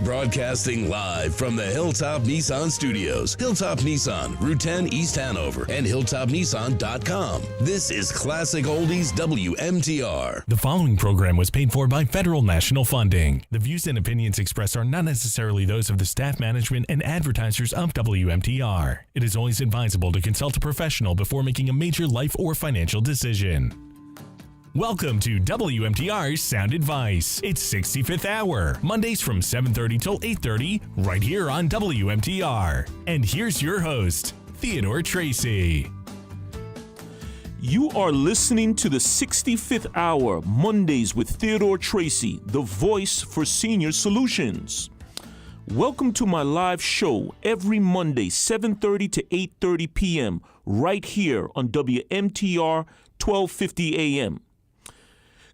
Broadcasting live from the Hilltop Nissan Studios, Hilltop Nissan, Route 10 East Hanover, and hilltopnissan.com. This is Classic Oldies WMTR. The following program was paid for by federal national funding. The views and opinions expressed are not necessarily those of the staff, management, and advertisers of WMTR. It is always advisable to consult a professional before making a major life or financial decision. Welcome to WMTR's Sound Advice. It's 65th hour, Mondays from 7:30 till 8:30, right here on WMTR. And here's your host, Theodore Tracey. You are listening to the 65th hour, Mondays with Theodore Tracey, the voice for senior solutions. Welcome to my live show every Monday, 7:30 to 8:30 p.m., right here on WMTR 1250 a.m.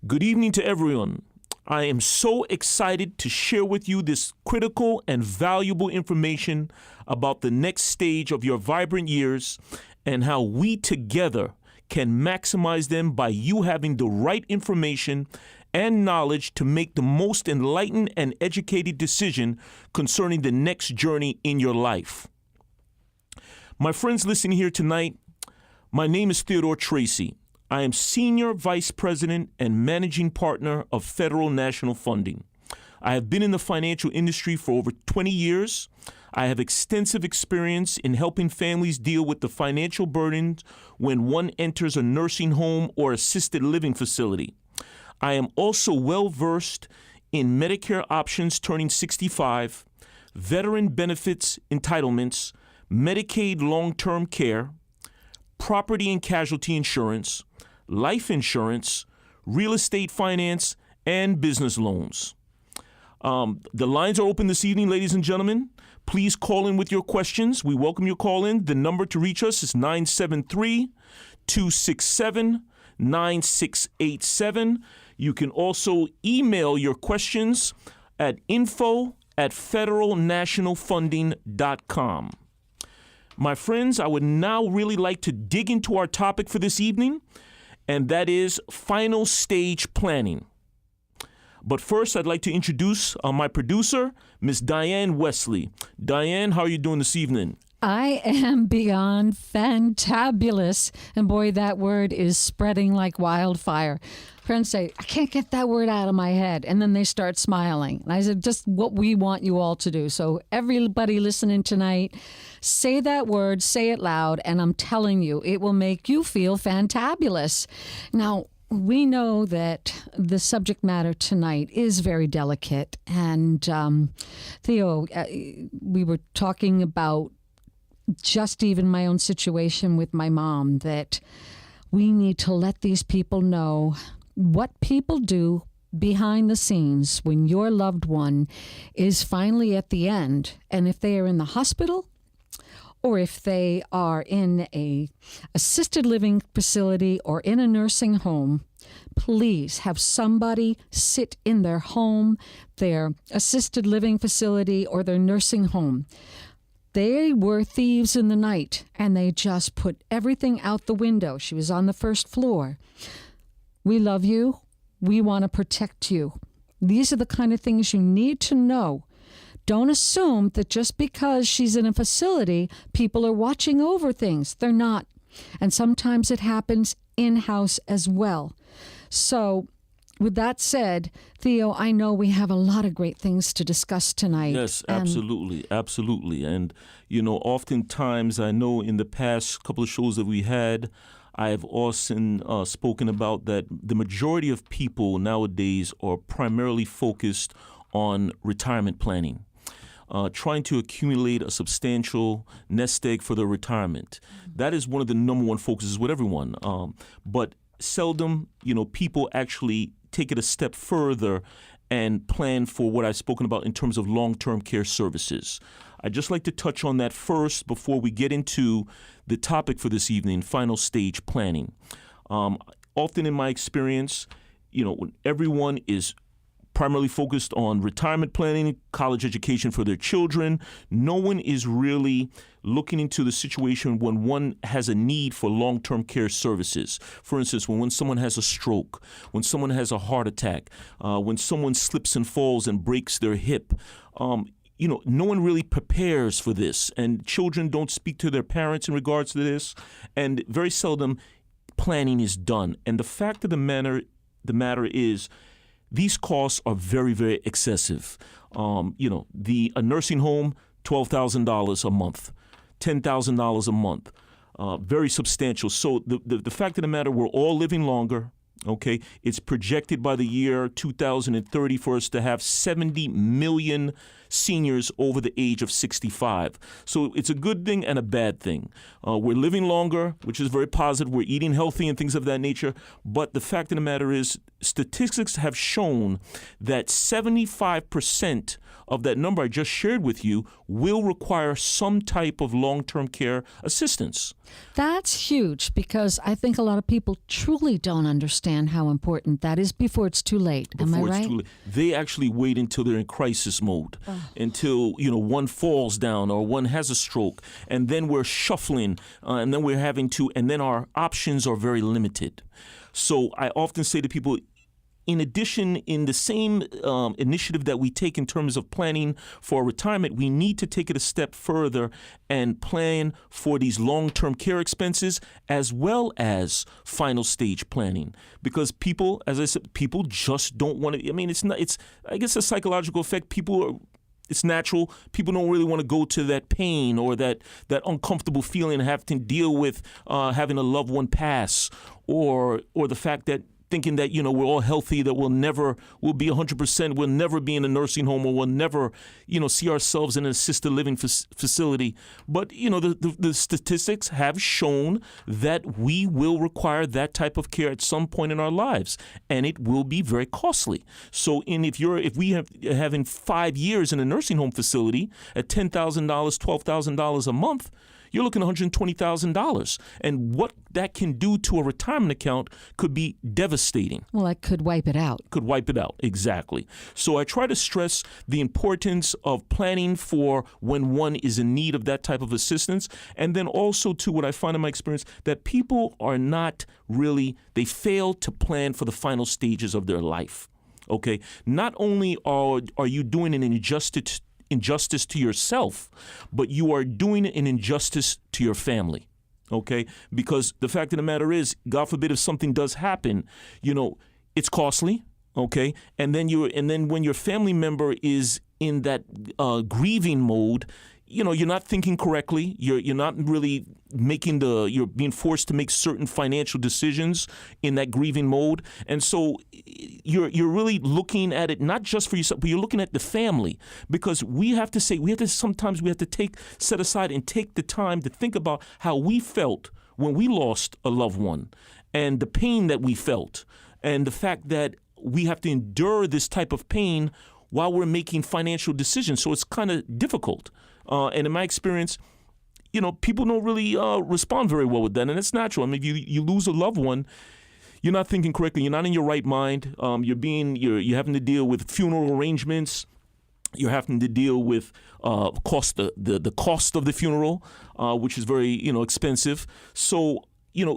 Good evening to everyone. I am so excited to share with you this critical and valuable information about the next stage of your vibrant years and how we together can maximize them by you having the right information and knowledge to make the most enlightened and educated decision concerning the next journey in your life. My friends listening here tonight, my name is Theodore Tracey. I am Senior Vice President and Managing Partner of Federal National Funding. I have been in the financial industry for over 20 years. I have extensive experience in helping families deal with the financial burdens when one enters a nursing home or assisted living facility. I am also well-versed in Medicare options turning 65, veteran benefits entitlements, Medicaid long-term care, property and casualty insurance, life insurance, real estate finance, and business loans. The lines are open this evening, ladies and gentlemen. Please call in with your questions. We welcome your call in. The number to reach us is 973-267-9687. You can also email your questions at info@federalnationalfunding.com. My friends, I would now really like to dig into our topic for this evening, and that is final stage planning. But first, I'd like to introduce my producer, Miss Dianne Wesley. Dianne, how are you doing this evening? I am beyond fantabulous. And boy, that word is spreading like wildfire. Friends say, I can't get that word out of my head. And then they start smiling. And I said, just what we want you all to do. So everybody listening tonight, say that word, say it loud, and I'm telling you, it will make you feel fantabulous. Now, we know that the subject matter tonight is very delicate. And Theo, we were talking about just even my own situation with my mom, that we need to let these people know what people do behind the scenes when your loved one is finally at the end. And if they are in the hospital, or if they are in a assisted living facility or in a nursing home, please have somebody sit in their home, their assisted living facility, or their nursing home. They were thieves in the night, and they just put everything out the window. She was on the first floor. We love you. We want to protect you. These are the kind of things you need to know. Don't assume that just because she's in a facility, people are watching over things. They're not. And sometimes it happens in-house as well. So, with that said, Theo, I know we have a lot of great things to discuss tonight. Yes, absolutely, absolutely. And, oftentimes I know in the past couple of shows that we had, I have often spoken about that the majority of people nowadays are primarily focused on retirement planning, trying to accumulate a substantial nest egg for their retirement. That is one of the number one focuses with everyone. But seldom, people actually take it a step further and plan for what I've spoken about in terms of long-term care services. I'd just like to touch on that first before we get into the topic for this evening, final stage planning. Often in my experience, when everyone is primarily focused on retirement planning, college education for their children. No one is really looking into the situation when one has a need for long-term care services. For instance, when someone has a stroke, when someone has a heart attack, when someone slips and falls and breaks their hip. No one really prepares for this, and children don't speak to their parents in regards to this, and very seldom planning is done. And the fact of the matter is, these costs are very, very excessive. A nursing home, $12,000 a month, $10,000 a month, very substantial. So the fact of the matter, we're all living longer. Okay, it's projected by the year 2030 for us to have 70 million seniors over the age of 65. So it's a good thing and a bad thing. We're living longer, which is very positive. We're eating healthy and things of that nature. But the fact of the matter is, statistics have shown that 75% of that number I just shared with you will require some type of long-term care assistance. That's huge, because I think a lot of people truly don't understand how important that is before it's too late. Am I right? Before it's too late. They actually wait until they're in crisis mode, until one falls down or one has a stroke, and then we're shuffling, and then we're having to, and then our options are very limited. So I often say to people, in addition, in the same initiative that we take in terms of planning for retirement, we need to take it a step further and plan for these long-term care expenses as well as final stage planning. Because people, as I said, people just don't want to. I mean, I guess a psychological effect. It's natural. People don't really want to go to that pain or that uncomfortable feeling of having to deal with having a loved one pass, or the fact that thinking that we're all healthy, that we'll be 100%, we'll never be in a nursing home, or we'll never see ourselves in an assisted living facility. But the statistics have shown that we will require that type of care at some point in our lives, and it will be very costly. So if we have having 5 years in a nursing home facility at $10,000, $12,000 a month, you're looking at $120,000. And what that can do to a retirement account could be devastating. Well, it could wipe it out. Could wipe it out, exactly. So I try to stress the importance of planning for when one is in need of that type of assistance. And then also, too, what I find in my experience, that people are not really, they fail to plan for the final stages of their life. Okay? Not only are you doing an injustice to yourself, but you are doing an injustice to your family, okay? Because the fact of the matter is, God forbid if something does happen, it's costly, okay? And then when your family member is in that grieving mode, you're not thinking correctly. You're not really you're being forced to make certain financial decisions in that grieving mode. And so you're really looking at it not just for yourself, but you're looking at the family, because sometimes we have to set aside and take the time to think about how we felt when we lost a loved one, and the pain that we felt, and the fact that we have to endure this type of pain while we're making financial decisions. So it's kind of difficult. And in my experience, people don't really respond very well with that, and it's natural. I mean, if you lose a loved one, you're not thinking correctly. You're not in your right mind. You're having to deal with funeral arrangements. You're having to deal with the cost of the funeral, which is very expensive. So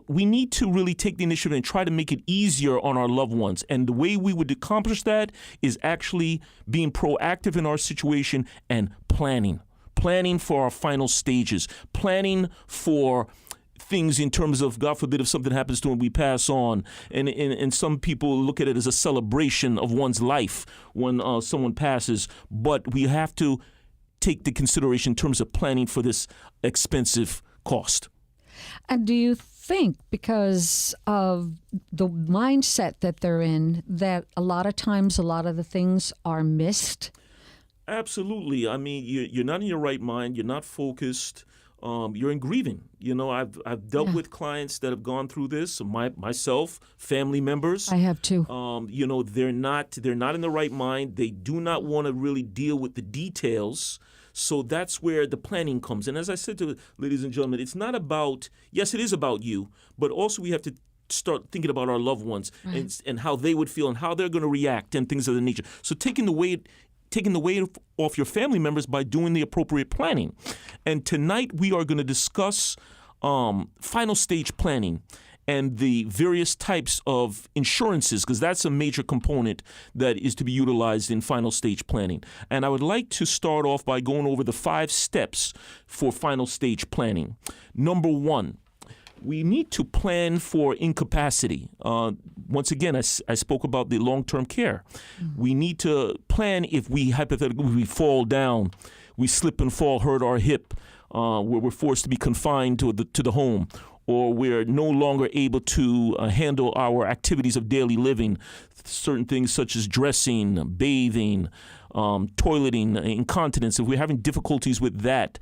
we need to really take the initiative and try to make it easier on our loved ones. And the way we would accomplish that is actually being proactive in our situation and planning for our final stages, planning for things in terms of, God forbid, if something happens to them, we pass on. And some people look at it as a celebration of one's life when someone passes. But we have to take the consideration in terms of planning for this expensive cost. And do you think, because of the mindset that they're in, that a lot of times a lot of the things are missed? Absolutely. I mean, you're not in your right mind. You're not focused. You're in grieving. I've dealt with clients that have gone through this. Myself, family members. I have too. They're not in the right mind. They do not want to really deal with the details. So that's where the planning comes. And as I said to ladies and gentlemen, it's not about, yes, it is about you, but also we have to start thinking about our loved ones and how they would feel and how they're going to react and things of the nature. So taking the weight off your family members by doing the appropriate planning. And tonight we are going to discuss final stage planning and the various types of insurances, because that's a major component that is to be utilized in final stage planning. And I would like to start off by going over the 5 steps for final stage planning. Number 1, we need to plan for incapacity. Once again, I spoke about the long-term care. We need to plan if we hypothetically fall down, we slip and fall, hurt our hip, where we're forced to be confined to the home, or we're no longer able to handle our activities of daily living, certain things such as dressing, bathing, toileting, incontinence. If we're having difficulties with that,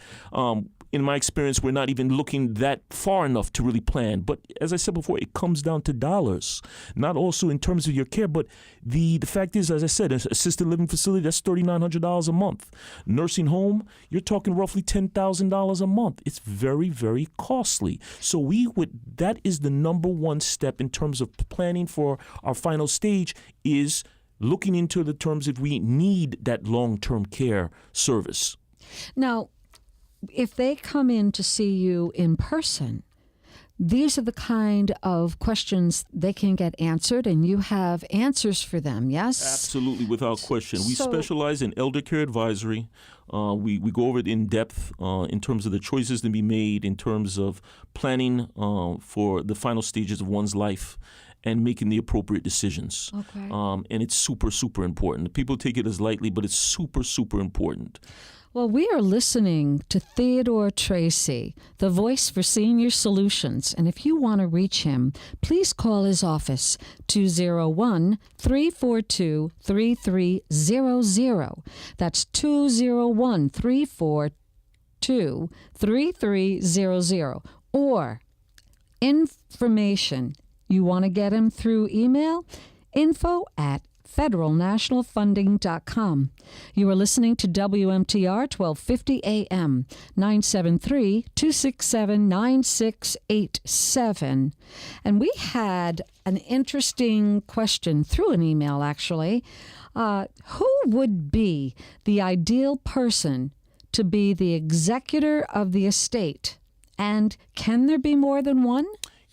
in my experience, we're not even looking that far enough to really plan. But as I said before, it comes down to dollars, not also in terms of your care. But the fact is, as I said, an assisted living facility, that's $3,900 a month. Nursing home, you're talking roughly $10,000 a month. It's very, very costly. So that is the number 1 step in terms of planning for our final stage, is looking into the terms if we need that long-term care service. Now, if they come in to see you in person, these are the kind of questions they can get answered, and you have answers for them, yes? Absolutely, without question. We specialize in elder care advisory. We go over it in depth in terms of the choices to be made, in terms of planning for the final stages of one's life and making the appropriate decisions. Okay. And it's super, super important. People take it as lightly, but it's super, super important. Well, we are listening to Theodore Tracey, the voice for Senior Solutions. And if you want to reach him, please call his office, 201-342-3300. That's 201-342-3300. Or information, you want to get him through email, info@federalnationalfunding.com. You are listening to WMTR 1250 AM, 973-267-9687. And we had an interesting question through an email, actually. Who would be the ideal person to be the executor of the estate? And can there be more than one?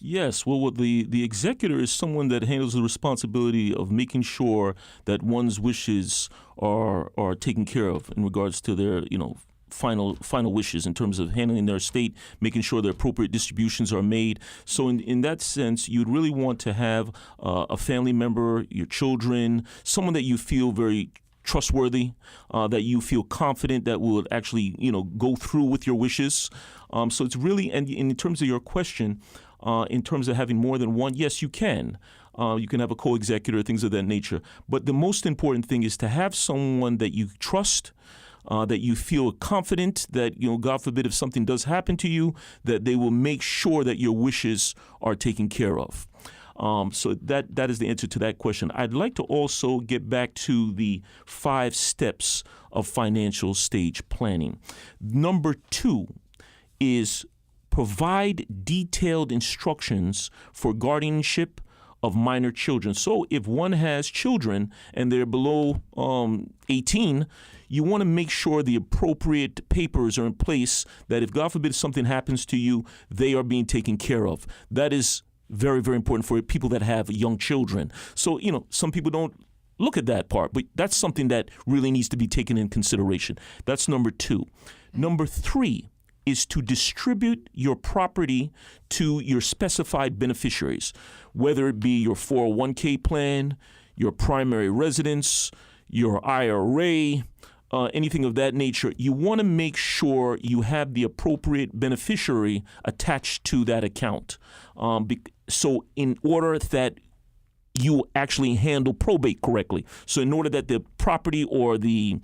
Yes, well, the executor is someone that handles the responsibility of making sure that one's wishes are taken care of in regards to their, final wishes in terms of handling their estate, making sure the appropriate distributions are made. So in that sense, you'd really want to have a family member, your children, someone that you feel very trustworthy, that you feel confident that will actually, go through with your wishes. So it's really, and in terms of your question, in terms of having more than one, yes, you can. You can have a co-executor, things of that nature. But the most important thing is to have someone that you trust, that you feel confident that, God forbid, if something does happen to you, that they will make sure that your wishes are taken care of. So that is the answer to that question. I'd like to also get back to the 5 steps of financial stage planning. Number 2 is provide detailed instructions for guardianship of minor children. So if one has children and they're below 18, you want to make sure the appropriate papers are in place that if, God forbid, something happens to you, they are being taken care of. That is very, very important for people that have young children. So, some people don't look at that part, but that's something that really needs to be taken in consideration. That's number 2. Number 3 is to distribute your property to your specified beneficiaries, whether it be your 401k plan, your primary residence, your IRA, anything of that nature. You want to make sure you have the appropriate beneficiary attached to that account. So in order that you actually handle probate correctly. So in order that the property or the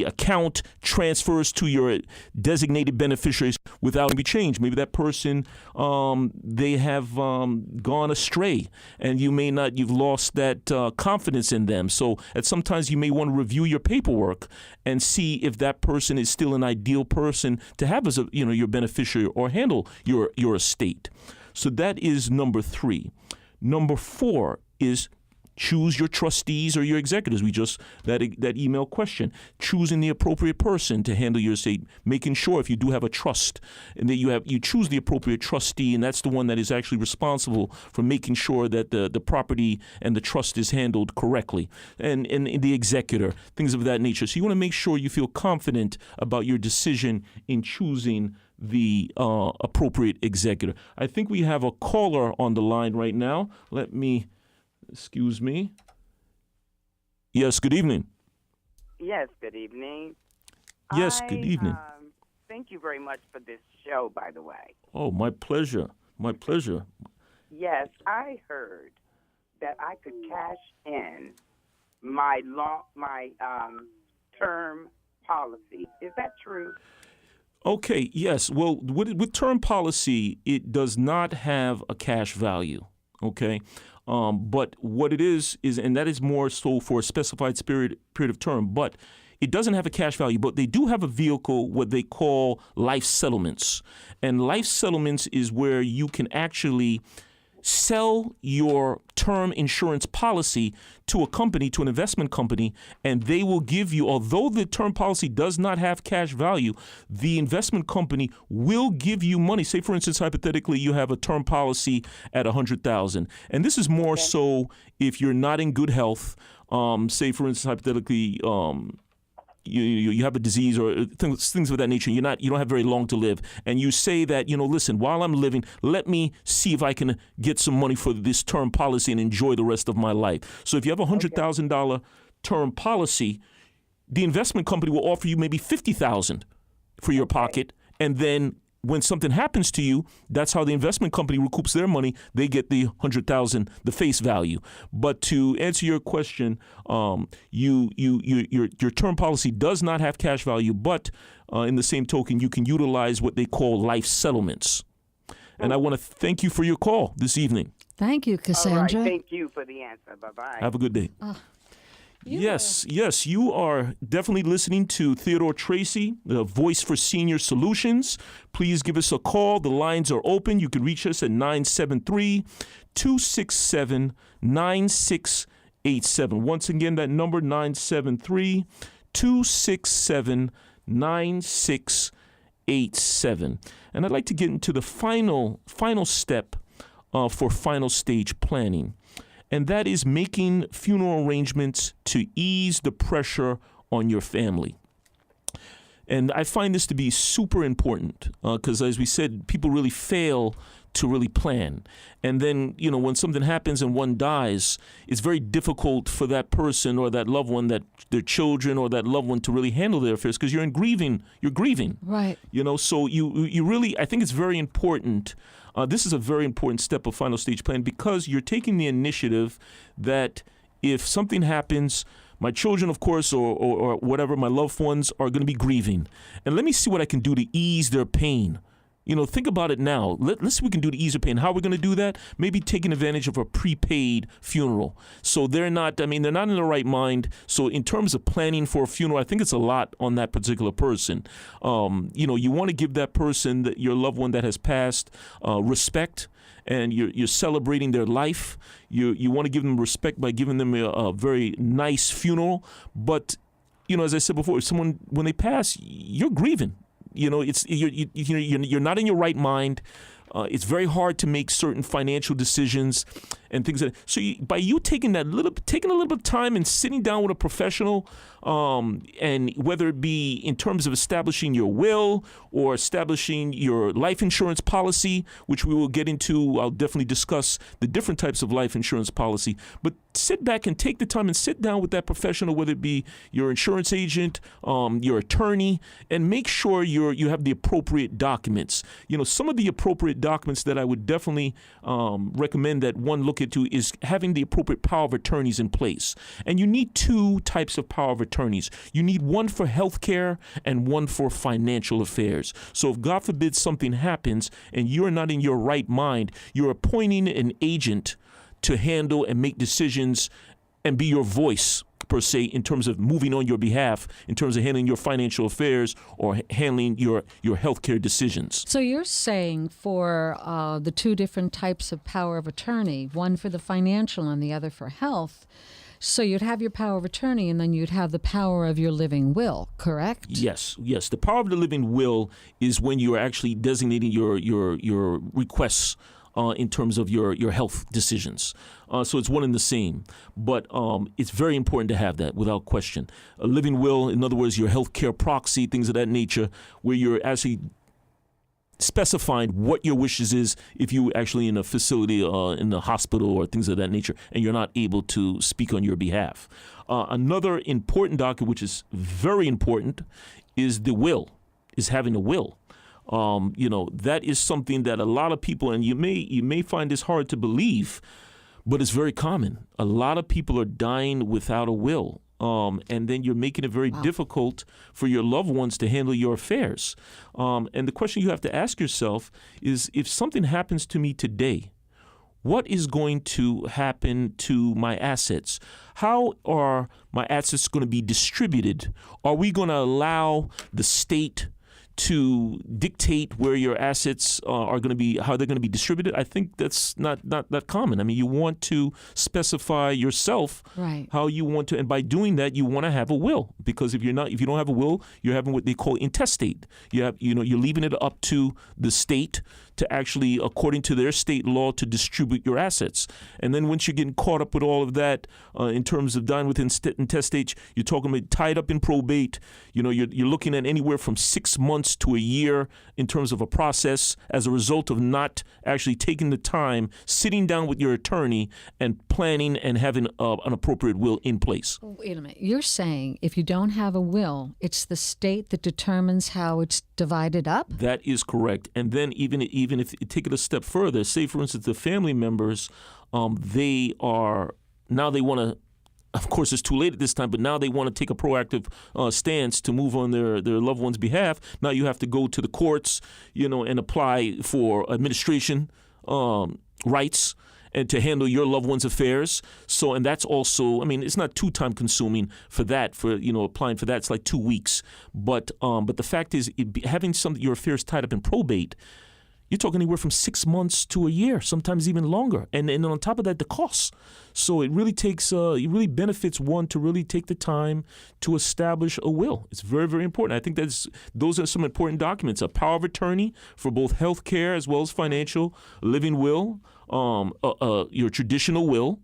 account transfers to your designated beneficiaries without any change. Maybe that person, they have gone astray, and you've lost that confidence in them. So sometimes you may want to review your paperwork and see if that person is still an ideal person to have as your beneficiary or handle your estate. So that is number 3. Number 4 is choose your trustees or your executors. We just, that email question, choosing the appropriate person to handle your estate, making sure if you do have a trust and that you choose the appropriate trustee, and that's the one that is actually responsible for making sure that the property and the trust is handled correctly, and the executor, things of that nature. So you want to make sure you feel confident about your decision in choosing the appropriate executor. I think we have a caller on the line right now. Excuse me. Yes, good evening. Yes, good evening. Yes, good evening. Thank you very much for this show, by the way. Oh, my pleasure. My pleasure. Yes, I heard that I could cash in my term policy. Is that true? Okay, yes. Well, with term policy, it does not have a cash value, okay? But what it is, and that is more so for a specified period of term, but it doesn't have a cash value, but they do have a vehicle, what they call life settlements. And life settlements is where you can actually sell your term insurance policy to a company, to an investment company, and they will give you, although the term policy does not have cash value, the investment company will give you money. Say, for instance, hypothetically, you have a term policy at $100,000, and this is more so if you're not in good health. Say, for instance, hypothetically, you have a disease or things of that nature. You don't have very long to live, and you say that, listen, while I'm living, let me see if I can get some money for this term policy and enjoy the rest of my life. So if you have a $100,000 term policy, the investment company will offer you maybe $50,000 for your pocket, and then when something happens to you, that's how the investment company recoups their money. They get the $100,000, the face value. But to answer your question, your term policy does not have cash value, but in the same token, you can utilize what they call life settlements. And I want to thank you for your call this evening. Thank you, Cassandra. All right, thank you for the answer. Bye-bye. Have a good day. Yes, you are definitely listening to Theodore Tracey, the voice for senior solutions. Please give us a call. The lines are open. You can reach us at 973-267-9687. Once again, that number, 973-267-9687. And I'd like to get into the final step for final stage planning. And that is making funeral arrangements to ease the pressure on your family. And I find this to be super important because, as we said, people really fail to really plan. And then, when something happens and one dies, it's very difficult for that person or that loved one, that their children or that loved one, to really handle their affairs because you're grieving. Right. So you really, I think it's very important. This is a very important step of final stage plan because you're taking the initiative that if something happens, my children, of course, or whatever, my loved ones are going to be grieving. And let me see what I can do to ease their pain. Think about it now. Let's see what we can do to ease their pain. How are we going to do that? Maybe taking advantage of a prepaid funeral. So they're not in the right mind. So in terms of planning for a funeral, I think it's a lot on that particular person. You want to give that person, your loved one that has passed, respect. And you're celebrating their life. You want to give them respect by giving them a very nice funeral. But, as I said before, if someone, when they pass, you're grieving. You're not in your right mind. It's very hard to make certain financial decisions and things like that. So by you taking a little bit of time and sitting down with a professional, and whether it be in terms of establishing your will or establishing your life insurance policy, which we will get into, I'll definitely discuss the different types of life insurance policy. But sit back and take the time and sit down with that professional, whether it be your insurance agent, your attorney, and make sure you have the appropriate documents. Some of the appropriate documents that I would definitely recommend that one look into is having the appropriate power of attorneys in place. And you need 2 types of power of attorneys. You need one for healthcare and one for financial affairs. So if God forbid something happens and you're not in your right mind, you're appointing an agent to handle and make decisions and be your voice per se, in terms of moving on your behalf, in terms of handling your financial affairs or handling your healthcare decisions. So you're saying for the two different types of power of attorney, one for the financial and the other for health, so you'd have your power of attorney and then you'd have the power of your living will, correct? Yes. The power of the living will is when you're actually designating your requests in terms of your health decisions. So it's one and the same. But it's very important to have that, without question. A living will, in other words, your health care proxy, things of that nature, where you're actually specifying what your wishes is if you actually in a facility in the hospital or things of that nature, and you're not able to speak on your behalf. Another important document, which is very important, is the will, is having a will. That is something that a lot of people, and you may find this hard to believe, but it's very common. A lot of people are dying without a will. And then you're making it very difficult for your loved ones to handle your affairs. And the question you have to ask yourself is, if something happens to me today, what is going to happen to my assets? How are my assets going to be distributed? Are we going to allow the state to dictate where your assets are going to be, how they're going to be distributed? I think that's not that common. I mean, you want to specify yourself how you want to, and by doing that, you want to have a will, because if you don't have a will, you're having what they call intestate. You're leaving it up to the state to actually, according to their state law, to distribute your assets. And then once you're getting caught up with all of that, in terms of dying with intestate, you're talking about tied up in probate. You're looking at anywhere from 6 months to a year in terms of a process as a result of not actually taking the time, sitting down with your attorney and planning and having an appropriate will in place. Wait a minute. You're saying if you don't have a will, it's the state that determines how it's divided up? That is correct. And then even if you take it a step further, say, for instance, the family members, they want to, of course, it's too late at this time, but now they want to take a proactive stance to move on their loved one's behalf. Now you have to go to the courts, and apply for administration rights and to handle your loved one's affairs. So, and that's also, it's not too time consuming for that, applying for that. It's like 2 weeks. But the fact is, having your affairs tied up in probate, you're talking anywhere from 6 months to a year, sometimes even longer. And on top of that, the costs. So it really it benefits one to really take the time to establish a will. It's very, very important. I think those are some important documents: a power of attorney for both health care as well as financial, living will, your traditional will.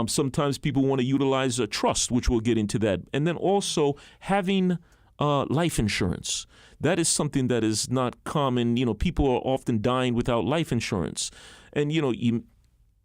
Sometimes people want to utilize a trust, which we'll get into that. And then also having life insurance. That is something that is not common. People are often dying without life insurance. And,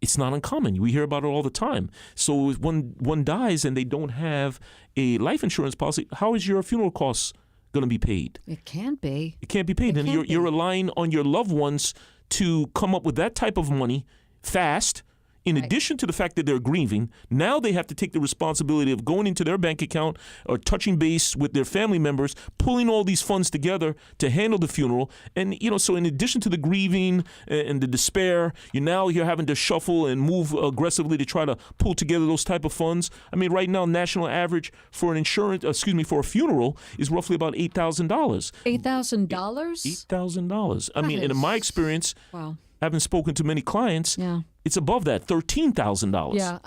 it's not uncommon. We hear about it all the time. So when one dies and they don't have a life insurance policy, how is your funeral costs going to be paid? It can't be. It can't be paid. And you're relying on your loved ones to come up with that type of money fast. In addition to the fact that they're grieving, now they have to take the responsibility of going into their bank account or touching base with their family members, pulling all these funds together to handle the funeral. And, so in addition to the grieving and the despair, you're having to shuffle and move aggressively to try to pull together those type of funds. Right now, national average for for a funeral is roughly about $8,000. $8,000? $8,000. And in my experience, wow. Having spoken to many clients, it's above that, $13,000. Yeah,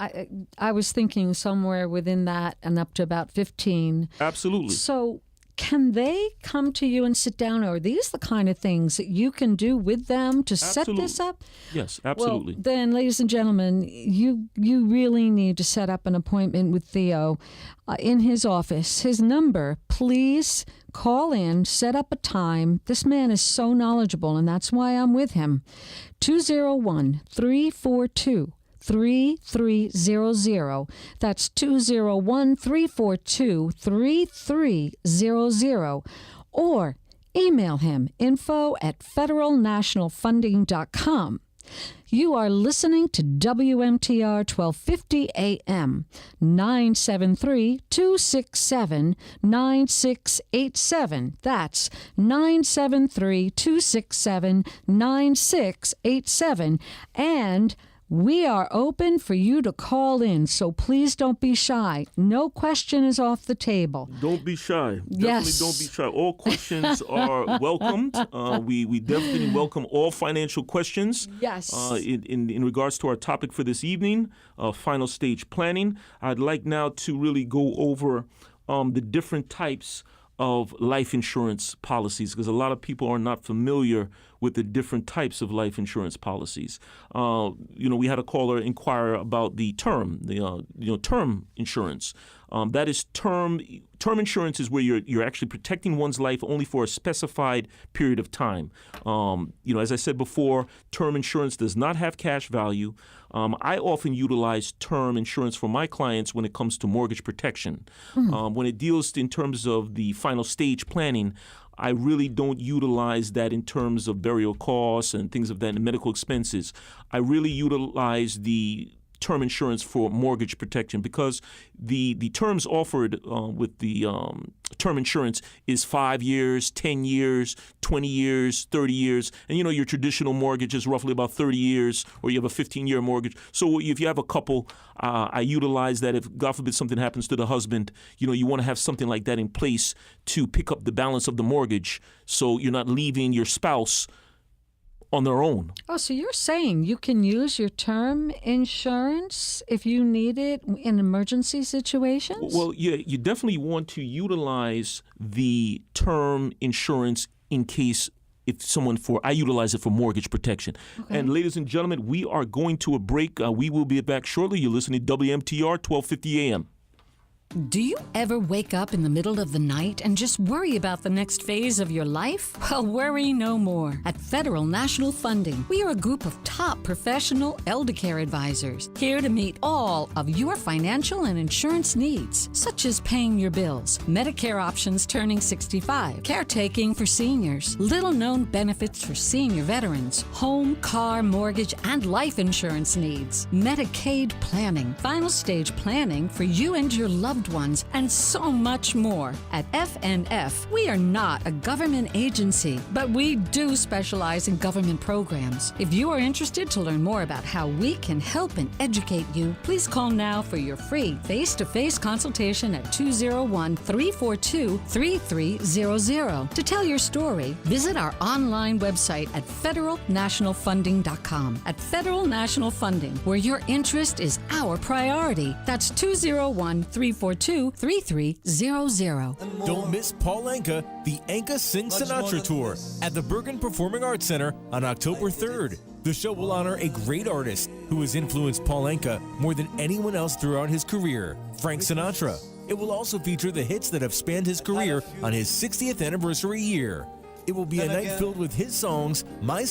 I was thinking somewhere within that and up to about 15. Absolutely. So can they come to you and sit down? Or are these the kind of things that you can do with them to set this up? Yes, absolutely. Well, then, ladies and gentlemen, you really need to set up an appointment with Theo in his office. His number, please call in, set up a time. This man is so knowledgeable, and that's why I'm with him. 201-342-3300. That's 201-342-3300. Or email him, info@federalnationalfunding.com. You are listening to WMTR 1250 AM, 973-267-9687. That's 973-267-9687. And We are open for you to call in, so please don't be shy. No question is off the table. Don't be shy. Yes. Definitely don't be shy. All questions are welcomed. We definitely welcome all financial questions. Yes. In regards to our topic for this evening, final stage planning, I'd like now to really go over the different types of life insurance policies, because a lot of people are not familiar with the different types of life insurance policies. We had a caller inquire about the term insurance. That is term insurance is where you're actually protecting one's life only for a specified period of time. As I said before, term insurance does not have cash value. I often utilize term insurance for my clients when it comes to mortgage protection. When it deals in terms of the final stage planning, I really don't utilize that in terms of burial costs and things of that, and medical expenses. I really utilize the term insurance for mortgage protection, because the terms offered with the term insurance is 5 years, 10 years, 20 years, 30 years. And, your traditional mortgage is roughly about 30 years, or you have a 15-year mortgage. So if you have a couple, I utilize that. If, God forbid, something happens to the husband, you want to have something like that in place to pick up the balance of the mortgage, so you're not leaving your spouse on their own. Oh, so you're saying you can use your term insurance if you need it in emergency situations? Well, yeah, you definitely want to utilize the term insurance in case I utilize it for mortgage protection. Okay. And ladies and gentlemen, we are going to a break. We will be back shortly. You're listening to WMTR 1250 AM. Do you ever wake up in the middle of the night and just worry about the next phase of your life? Well, worry no more. At Federal National Funding, we are a group of top professional elder care advisors here to meet all of your financial and insurance needs, such as paying your bills, Medicare options turning 65, caretaking for seniors, little-known benefits for senior veterans, home, car, mortgage, and life insurance needs, Medicaid planning, final stage planning for you and your loved ones, and so much more. At FNF, we are not a government agency, but we do specialize in government programs. If you are interested to learn more about how we can help and educate you, please call now for your free face-to-face consultation at 201-342-3300. To tell your story, visit our online website at federalnationalfunding.com. At Federal National Funding, where your interest is our priority. That's 201-342-3300. Don't miss Paul Anka, the Anka Sing Sinatra Tour at the Bergen Performing Arts Center on October 3rd. The show will honor a great artist who has influenced Paul Anka more than anyone else throughout his career, Frank Sinatra. It will also feature the hits that have spanned his career on his 60th anniversary year. It will be a night filled with his songs, my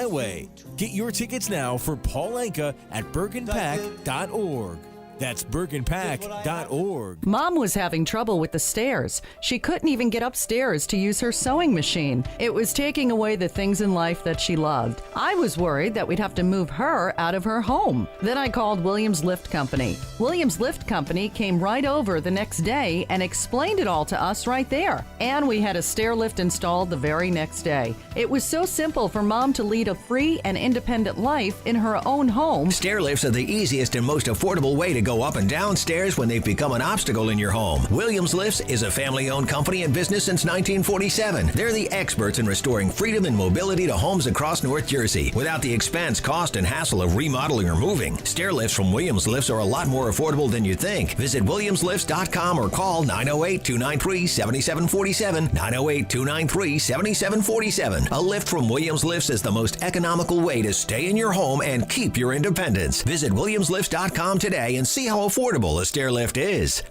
way. Get your tickets now for Paul Anka at bergenpack.org. That's bergenpack.org. Mom was having trouble with the stairs. She couldn't even get upstairs to use her sewing machine. It was taking away the things in life that she loved. I was worried that we'd have to move her out of her home. Then I called Williams Lift Company. Williams Lift Company came right over the next day and explained it all to us right there. And we had a stair lift installed the very next day. It was so simple for Mom to lead a free and independent life in her own home. Stair lifts are the easiest and most affordable way to go up and down stairs when they've become an obstacle in your home. Williams Lifts is a family-owned company in business since 1947. They're the experts in restoring freedom and mobility to homes across North Jersey without the expense, cost, and hassle of remodeling or moving. Stair lifts from Williams Lifts are a lot more affordable than you think. Visit WilliamsLifts.com or call 908-293-7747, 908-293-7747. A lift from Williams Lifts is the most economical way to stay in your home and keep your independence. Visit WilliamsLifts.com today and see how affordable a stair lift is.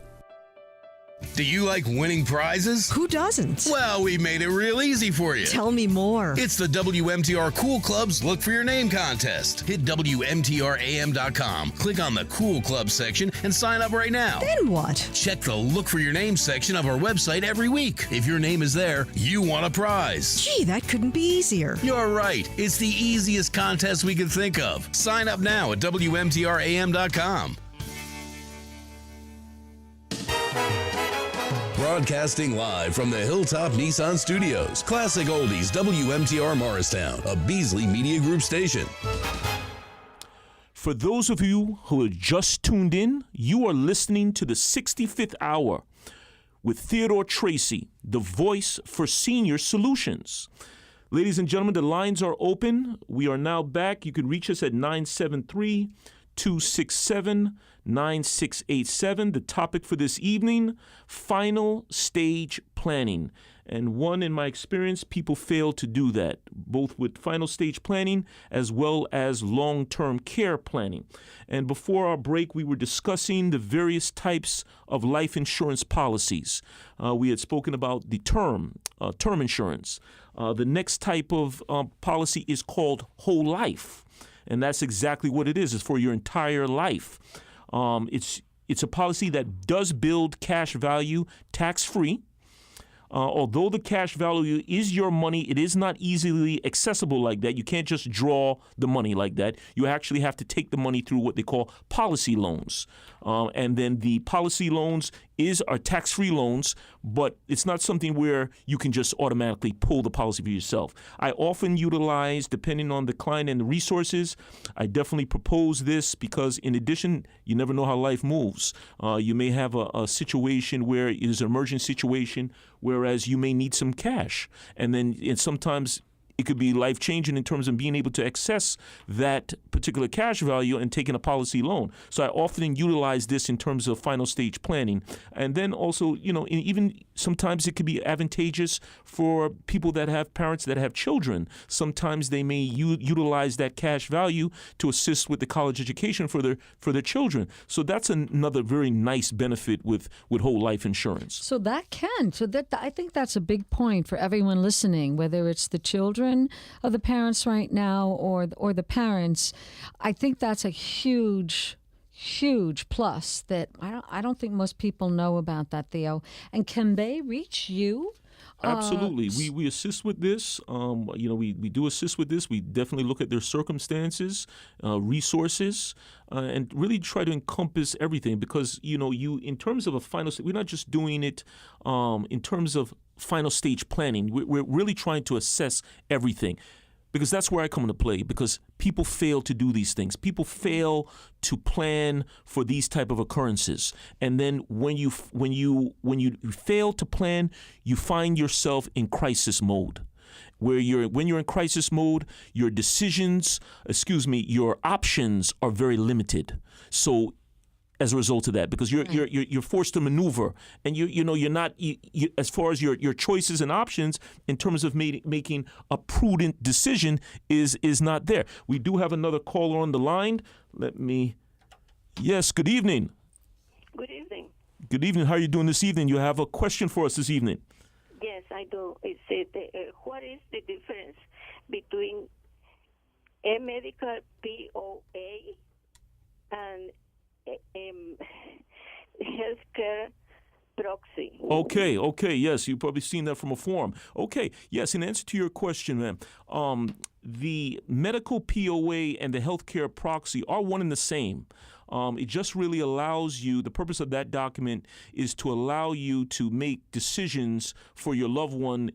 Do you like winning prizes? Who doesn't? Well, we made it real easy for you. Tell me more. It's the WMTR Cool Club's Look for Your Name contest. Hit WMTRAM.com, click on the Cool Club section, and sign up right now. Then what? Check the Look for Your Name section of our website every week. If your name is there, you want a prize. Gee, that couldn't be easier. You're right. It's the easiest contest we could think of. Sign up now at WMTRAM.com. Broadcasting live from the Hilltop Nissan Studios. Classic Oldies, WMTR Morristown, a Beasley Media Group station. For those of you who are just tuned in, you are listening to the 65th Hour with Theodore Tracey, the voice for senior solutions. Ladies and gentlemen, the lines are open. We are now back. You can reach us at 973-267-9687. The topic for this evening, final stage planning. And one, in my experience, people fail to do that, both with final stage planning as well as long-term care planning. And before our break, we were discussing the various types of life insurance policies. We had spoken about the term insurance. The next type of policy is called whole life. And that's exactly what it is. It's for your entire life. It's a policy that does build cash value tax-free. Although the cash value is your money, it is not easily accessible like that. You can't just draw the money like that. You actually have to take the money through what they call policy loans. And then the policy loans are tax-free loans, but it's not something where you can just automatically pull the policy for yourself. I often utilize, depending on the client and the resources, I definitely propose this because in addition, you never know how life moves. You may have a situation where it is an emergent situation, whereas you may need some cash. And then sometimes it could be life-changing in terms of being able to access that particular cash value and taking a policy loan. So I often utilize this in terms of final stage planning. And then also, even sometimes it could be advantageous for people that have parents that have children. Sometimes they may utilize that cash value to assist with the college education for their children. So that's another very nice benefit with whole life insurance. So I think that's a big point for everyone listening, whether it's the children of the parents right now or the parents. I think that's a huge plus that I don't think most people know about that, Theo. And can they reach you? Absolutely. We assist with this. We do assist with this. We definitely look at their circumstances, resources, and really try to encompass everything because, in terms of a final stage, we're not just doing it in terms of final stage planning. We're really trying to assess everything. Because that's where I come into play, because people fail to do these things. People fail to plan for these type of occurrences. And then when you fail to plan, you find yourself in crisis mode. When you're in crisis mode, your options are very limited. So as a result of that, because you're forced to maneuver, and you're not as far as your choices and options in terms of making a prudent decision is not there. We do have another caller on the line. Yes, good evening. Good evening. Good evening. How are you doing this evening? You have a question for us this evening. Yes, I do. What is the difference between a medical POA and healthcare proxy? Okay, yes, you've probably seen that from a form. Okay, yes, in answer to your question, ma'am, the medical POA and the healthcare proxy are one and the same. It just really allows you, the purpose of that document is to allow you to make decisions for your loved one,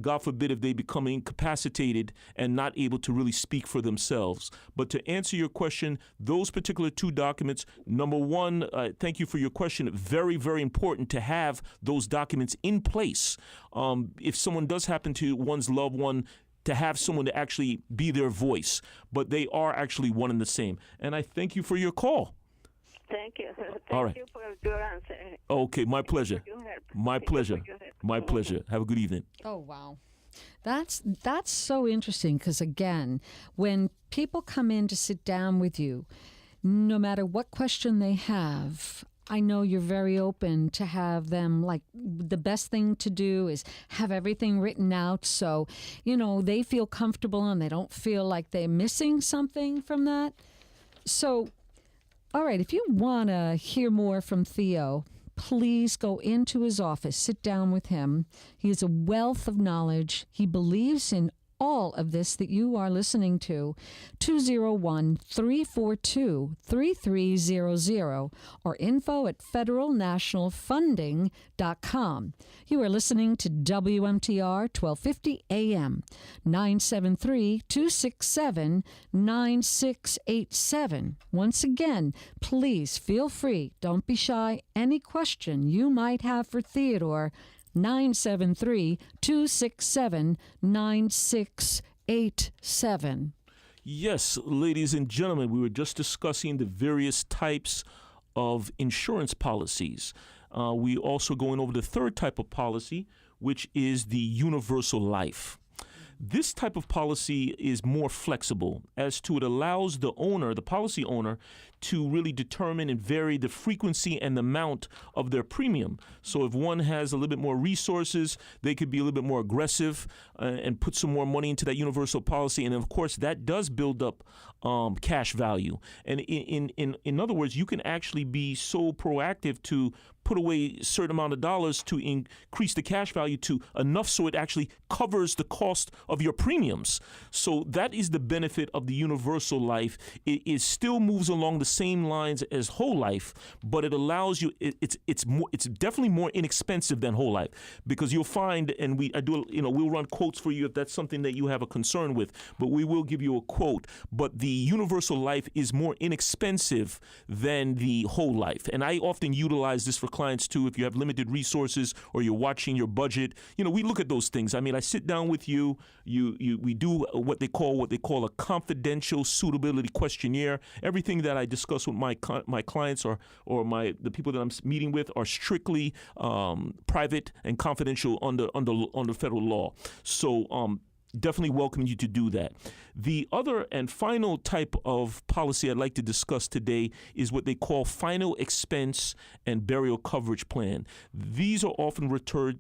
God forbid if they become incapacitated and not able to really speak for themselves. But to answer your question, those particular two documents, number one, thank you for your question, very, very important to have those documents in place. If someone does happen to one's loved one, to have someone to actually be their voice, but they are actually one and the same. And I thank you for your call. Thank you. All right. Thank you for your answer. Okay, my pleasure. My pleasure. My pleasure. Have a good evening. Oh, wow. That's so interesting because, again, when people come in to sit down with you, no matter what question they have, I know you're very open to have them, like, the best thing to do is have everything written out so, they feel comfortable and they don't feel like they're missing something from that. So, all right, if you want to hear more from Theo, please go into his office, sit down with him. He has a wealth of knowledge. He believes in all of this that you are listening to, 201-342-3300 or info@federalnationalfunding.com. You are listening to WMTR 1250 AM, 973-267-9687. Once again, please feel free. Don't be shy. Any question you might have for Theodore, 973-267-9687. Yes, ladies and gentlemen, we were just discussing the various types of insurance policies. We also going over the third type of policy, which is the universal life. This type of policy is more flexible as to it allows the owner, the policy owner, to really determine and vary the frequency and the amount of their premium. So if one has a little bit more resources, they could be a little bit more aggressive and put some more money into that universal policy. And of course, that does build up cash value. And in other words, you can actually be so proactive to put away a certain amount of dollars to increase the cash value to enough so it actually covers the cost of your premiums. So that is the benefit of the universal life. It still moves along the same lines as whole life, but it allows you. It's definitely more inexpensive than whole life, because you'll find, and we'll run quotes for you if that's something that you have a concern with. But we will give you a quote. But the universal life is more inexpensive than the whole life, and I often utilize this for clients too. If you have limited resources or you're watching your budget, we look at those things. I mean, I sit down with you. We do what they call a confidential suitability questionnaire. Everything that I discuss with my clients or the people that I'm meeting with are strictly private and confidential under federal law. So definitely welcome you to do that. The other and final type of policy I'd like to discuss today is what they call final expense and burial coverage plan. These are often referred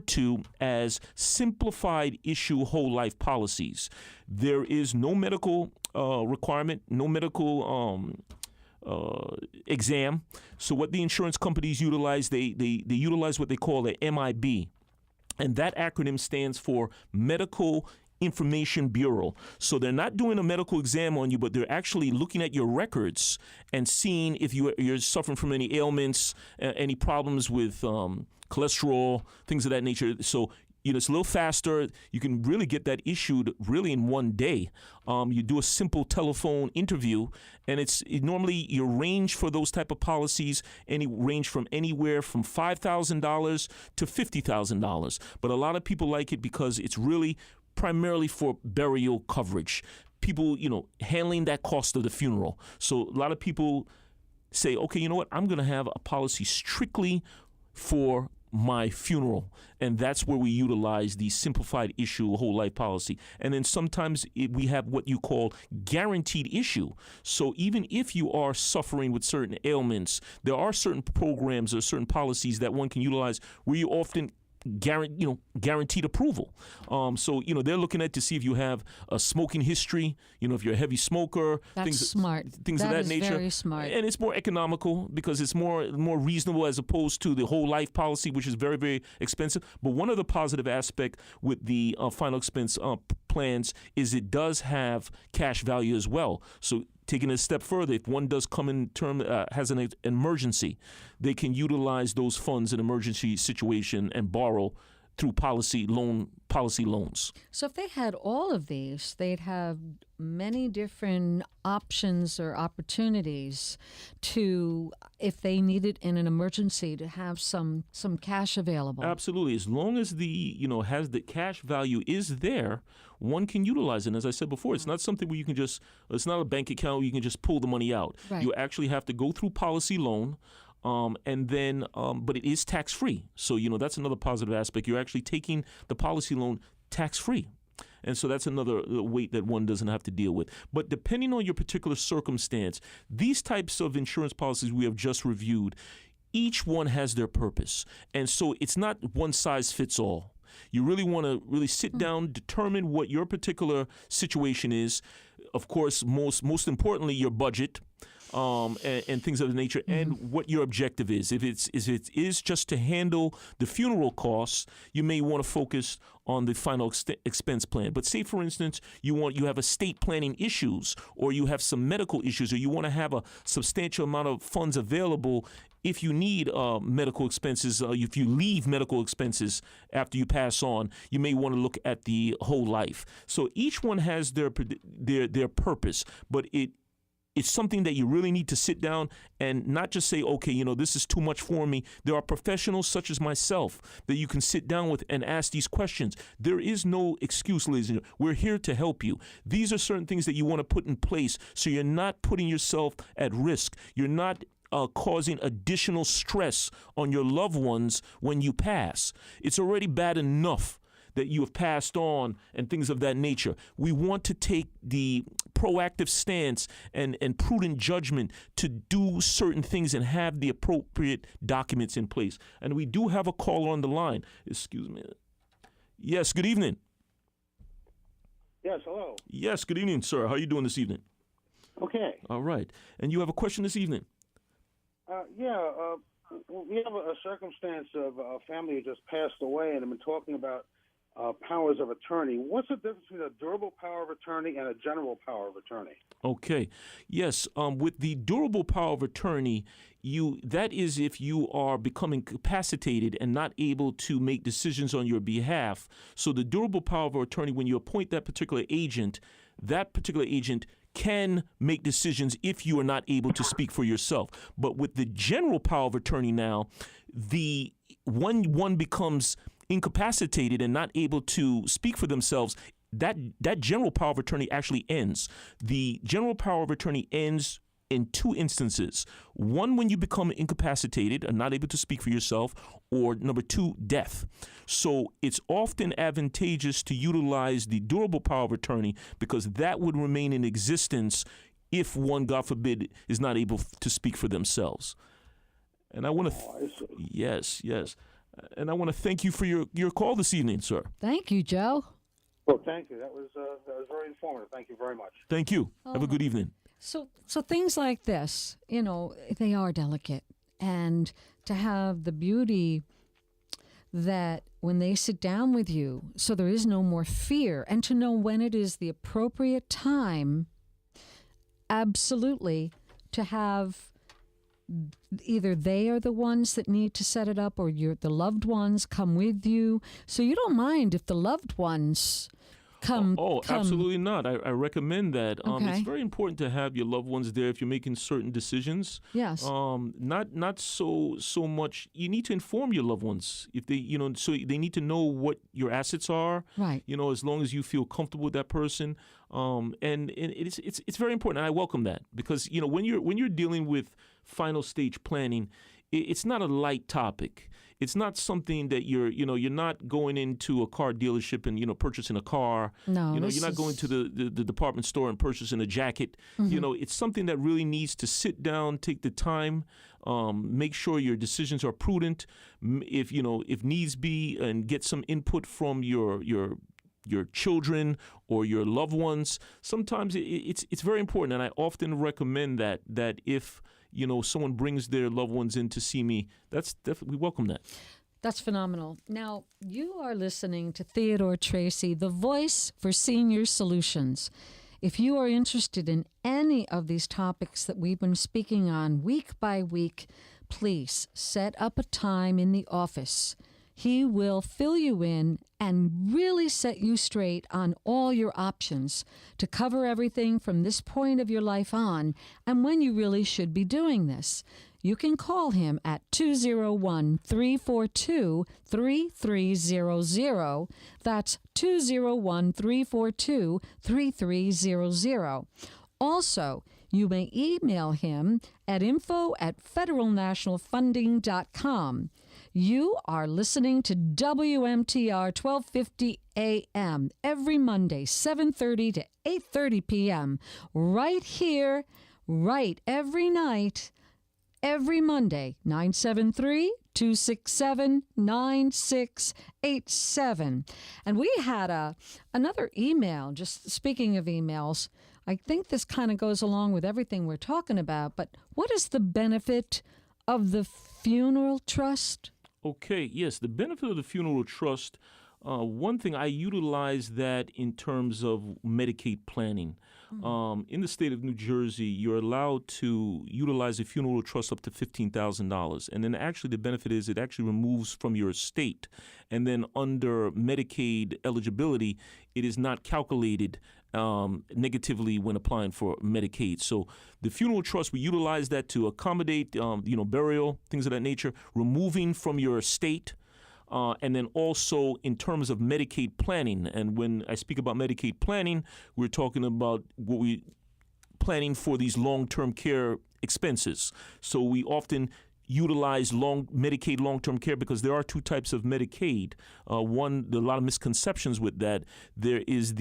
to as simplified issue whole life policies. There is no medical requirement, no medical exam. So what the insurance companies utilize, they utilize what they call a MIB. And that acronym stands for Medical Information Bureau. So they're not doing a medical exam on you, but they're actually looking at your records and seeing if you're suffering from any ailments, any problems with cholesterol, things of that nature. So it's a little faster. You can really get that issued really in one day. You do a simple telephone interview, and normally your range for those type of policies range from anywhere from $5,000 to $50,000. But a lot of people like it because it's really primarily for burial coverage. People, handling that cost of the funeral. So a lot of people say, okay, you know what? I'm going to have a policy strictly for my funeral, and that's where we utilize the simplified issue whole life policy. And then sometimes we have what you call guaranteed issue. So even if you are suffering with certain ailments, there are certain programs or certain policies that one can utilize where you often guaranteed approval. So they're looking at to see if you have a smoking history, if you're a heavy smoker. That's smart. Things of that nature. Very smart. And it's more economical because it's more reasonable as opposed to the whole life policy, which is very, very expensive. But one of the positive aspect with the final expense plans is it does have cash value as well. So taking it a step further, if one does come in term has an emergency, they can utilize those funds in emergency situation and borrow through policy loans. So if they had all of these, they'd have many different options or opportunities to, if they needed in an emergency, to have some cash available. Absolutely. As long as has the cash value is there, one can utilize it. And as I said before, it's not something where you can it's not a bank account where you can just pull the money out. Right. You actually have to go through policy loan. And then, but it is tax-free. So, that's another positive aspect. You're actually taking the policy loan tax-free. And so that's another weight that one doesn't have to deal with. But depending on your particular circumstance, these types of insurance policies we have just reviewed, each one has their purpose. And so it's not one size fits all. You really want to really sit down, determine what your particular situation is. Of course, most importantly, your budget. and things of the nature, and what your objective is. If it is just to handle the funeral costs, you may want to focus on the final expense plan. But say, for instance, you have estate planning issues, or you have some medical issues, or you want to have a substantial amount of funds available if you need medical expenses, if you leave medical expenses after you pass on, you may want to look at the whole life. So each one has their purpose, but it's something that you really need to sit down and not just say, okay, this is too much for me. There are professionals such as myself that you can sit down with and ask these questions. There is no excuse, ladies and gentlemen. We're here to help you. These are certain things that you want to put in place so you're not putting yourself at risk. You're not causing additional stress on your loved ones when you pass. It's already bad enough that you have passed on and things of that nature. We want to take the proactive stance and prudent judgment to do certain things and have the appropriate documents in place. And we do have a caller on the line. Excuse me. Yes, good evening. Yes, hello. Yes, good evening, sir. How are you doing this evening? Okay. All right. And you have a question this evening? We have a circumstance of a family who just passed away, and I've been talking about powers of attorney. What's the difference between a durable power of attorney and a general power of attorney? Okay. Yes. With the durable power of attorney, that is if you are becoming incapacitated and not able to make decisions on your behalf. So the durable power of attorney, when you appoint that particular agent can make decisions if you are not able to speak for yourself. But with the general power of attorney now, one becomes incapacitated and not able to speak for themselves, that general power of attorney actually ends. The general power of attorney ends in two instances. One, when you become incapacitated and not able to speak for yourself, or number two, death. So it's often advantageous to utilize the durable power of attorney because that would remain in existence if one, God forbid, is not able to speak for themselves. And I want to, yes. And I want to thank you for your call this evening, sir. Thank you, Joe. Well, thank you. That was very informative. Thank you very much. Thank you. Have a good evening. So things like this, they are delicate. And to have the beauty that when they sit down with you, so there is no more fear, and to know when it is the appropriate time, absolutely, to have either they are the ones that need to set it up or the loved ones come with you. So you don't mind if the loved ones come. Absolutely not. I recommend that. Okay. It's very important to have your loved ones there if you're making certain decisions. Yes. Not so much. You need to inform your loved ones if they, so they need to know what your assets are. Right. As long as you feel comfortable with that person. And it's very important. And I welcome that because when you're dealing with final stage planning, it's not a light topic. It's not something that you're not going into a car dealership and, purchasing a car. No, you're not going to the department store and purchasing a jacket. Mm-hmm. It's something that really needs to sit down, take the time, make sure your decisions are prudent. If needs be, and get some input from your children or your loved ones. Sometimes it's very important, and I often recommend that if someone brings their loved ones in to see me, that's definitely, we welcome that. That's phenomenal. Now, you are listening to Theodore Tracey, the voice for senior solutions. If you are interested in any of these topics that we've been speaking on week by week, please set up a time in the office. He will fill you in and really set you straight on all your options to cover everything from this point of your life on and when you really should be doing this. You can call him at 201-342-3300. That's 201-342-3300. Also, you may email him at info@federalnationalfunding.com. You are listening to WMTR 1250 AM every Monday, 7:30 to 8:30 p.m. right here, right every night, every Monday, 973-267-9687. And we had another email, just speaking of emails, I think this kind of goes along with everything we're talking about, but what is the benefit of the funeral trust? Okay, yes, the benefit of the funeral trust. One thing, I utilize that in terms of Medicaid planning. In the state of New Jersey, you're allowed to utilize a funeral trust up to $15,000. And then actually the benefit is it actually removes from your estate. And then under Medicaid eligibility, it is not calculated negatively when applying for Medicaid. So the funeral trust, we utilize that to accommodate, burial, things of that nature, removing from your estate. And then also in terms of Medicaid planning. And when I speak about Medicaid planning, we're talking about what we planning for these long-term care expenses. So we often utilize Medicaid long-term care because there are two types of Medicaid. One, there are a lot of misconceptions with that. There is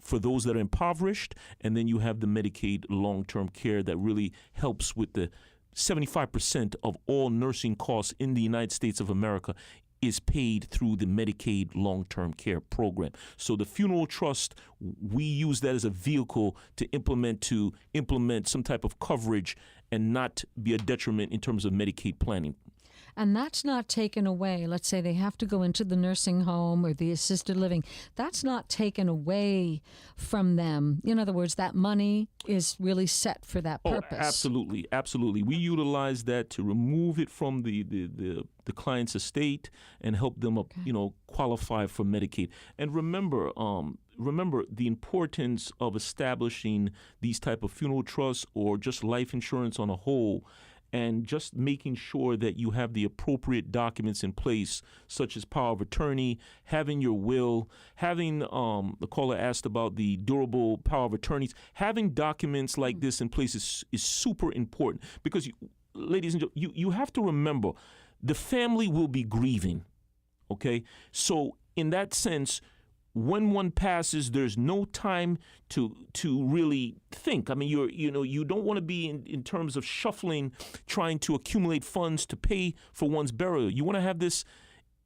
for those that are impoverished, and then you have the Medicaid long-term care that really helps with the 75% of all nursing costs in the United States of America is paid through the Medicaid long-term care program. So the funeral trust, we use that as a vehicle to implement some type of coverage and not be a detriment in terms of Medicaid planning. And that's not taken away. Let's say they have to go into the nursing home or the assisted living. That's not taken away from them. In other words, that money is really set for that purpose. Absolutely, absolutely. We utilize that to remove it from the client's estate and help them, qualify for Medicaid. And remember the importance of establishing these type of funeral trusts or just life insurance on a whole, and just making sure that you have the appropriate documents in place, such as power of attorney, having your will, having the caller asked about the durable power of attorneys, having documents like this in place is super important because, ladies and gentlemen, you have to remember the family will be grieving, okay? So in that sense, when one passes, there's no time to really think. I mean, you don't want to be in terms of shuffling, trying to accumulate funds to pay for one's burial. You want to have this